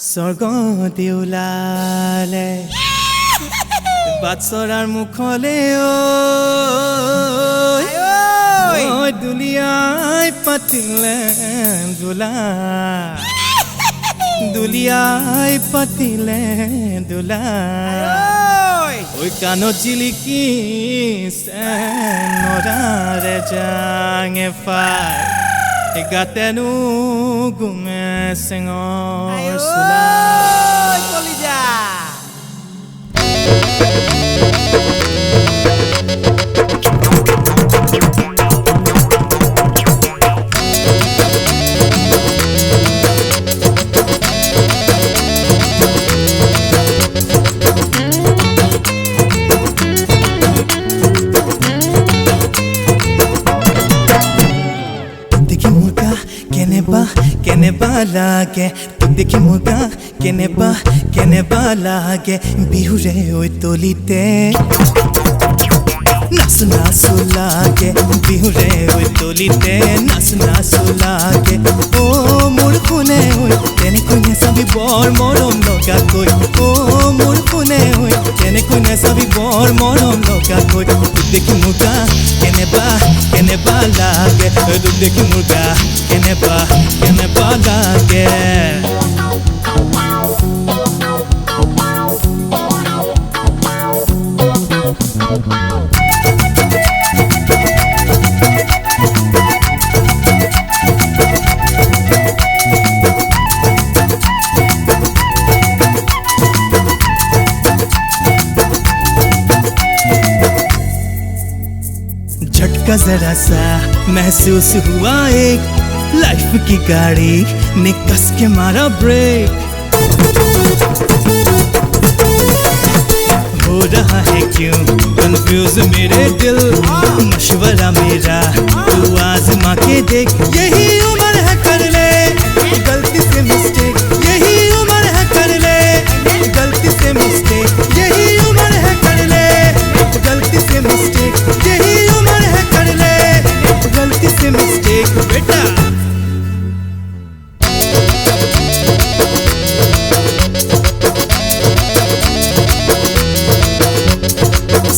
স্বৰ্গতে ওলালে বাটচৰাৰ মুখলে ঐ দুলিয়াই পাতিলে দোলা দুলিয়াই পাতিলে দোলা ঐ কাণত জিলিকিছে নৰাৰে জাঙে ফাই গাতেনো গুঙে চেঙৰ চোলা কলিজা কেনেবা লাগে তোক দেখি মোৰ গা কেনেবা লাগে বিহুৰে ঐ তলিতে নাচো নাচো লাগে বিহুৰে ঐ তলিতে নাচো নাচো লাগে অ মোৰ কোনে ঐ তেনেকৈ নেচাবি বৰ মৰম লগাকৈ অ মোৰ কোনে ঐ তেনেকৈ নেচাবি বৰ মৰম লগাকৈ তোক দেখি মোৰ গা কেনেবা লাগে তোক দেখি মোৰ গা কেনেবা লাগে झटका जरा सा महसूस हुआ एक लाइफ की गाड़ी ने कस के मारा ब्रेक हो रहा है क्यों कंफ्यूज मेरे दिल मशवरा मेरा तू आजमा के देख यही उम्र है कर ले गलती से मिस्टेक यही उम्र है कर ले गलती से मिस्टेक यही उम्र है कर ले गलती से मिस्टेक यही उम्र है कर ले गलती से मिस्टेक बेटा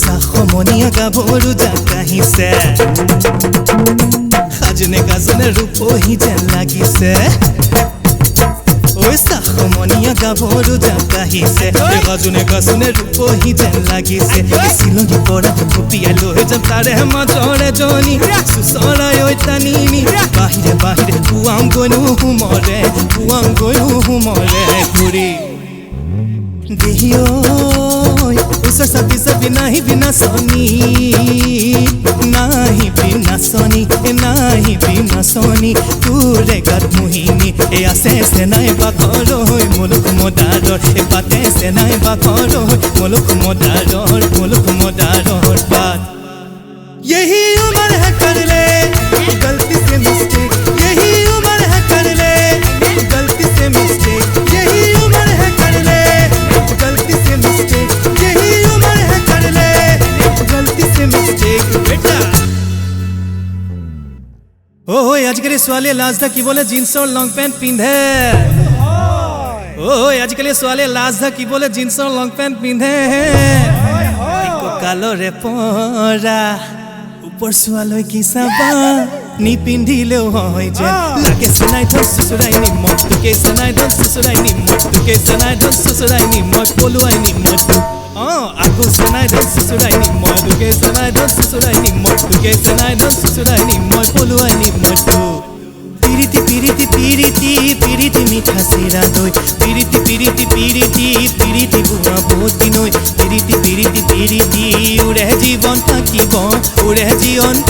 সাসমনীয়া গাভৰু জাকাহিছে সাজনে কাজনে ৰূপহী যেন লাগিছে ঐ সাসমনীয়া গাভৰু জাকাহিছে সাজনে কাজনে ৰূপহী যেন লাগিছে চিলনি পৰা কপিয়াই লৈ যাম তাৰে মাজৰে জনী চুচৰাই ঐ টানিনি বাহিৰে বাহিৰে পুৱাম গৈনো সোমৰে ঘূৰি দেহিও उसे सभी नहीं बिना सोनी तूरे गत मुहिनी ए आसे से नहीं बाखरो मुलुक मोदारोर ए बाते से नहीं बाखरो मुलुक मोदारोर बात यही उम्र है कर ले गलती से मिस्टेक यही उम्र है कर ले गलती से मिस्टेक यही उम्र है कर ले गलती से मिस्टेक यही उम्र है कर ले गलती से मिस्टेक बेटा ओए आजकल ছোৱালী লাজ দা কি বলে জিন্স और লং পেন্ট পিন্ধে ओए आजकल ছোৱালী লাজ দা কি বলে জিন্স और লং পেন্ট পিন্ধে কালৰে পৰা উপৰ ছোৱালৈ কি চাবা নিপিন্ধিলেও হয় যে লাগে চেনাই ধৰ চুচুৰাই নি মতকে চেনাই ধৰ চুচুৰাই নি মতকে চেনাই ধৰ চুচুৰাই নি মই পলুৱাই নি মত আকৌ চেনাই ধৰ চুচুৰাই নি মতকে চেনাই ধৰ চুচুৰাই নি মতকে চেনাই ধৰ চুচুৰাই নি মই পলুৱাই নি মত পিৰিতি পিৰিতি পিৰিতি পিৰিতি মিঠা চিৰা দৈ পিৰিতি পিৰিতি পিৰিতি পিৰিতি বুঢ়া বতি নৈ পিৰিতি পিৰিতি পিৰিতি উৰে জীৱন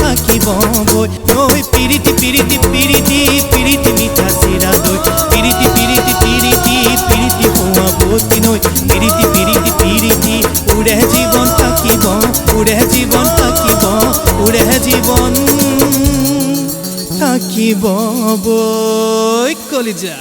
থাকিব বৈ নৈ পিৰিতি পিৰিতি পিৰিতি পিৰিতি মিঠা চিৰা দৈ পিৰিতি পিৰিতি পিৰিতি পিৰিতি বুঢ়া বতি নৈ পিৰিতি পিৰিতি পিৰিতি উৰে জীৱন থাকিব থাকিব বৈ কলিজা।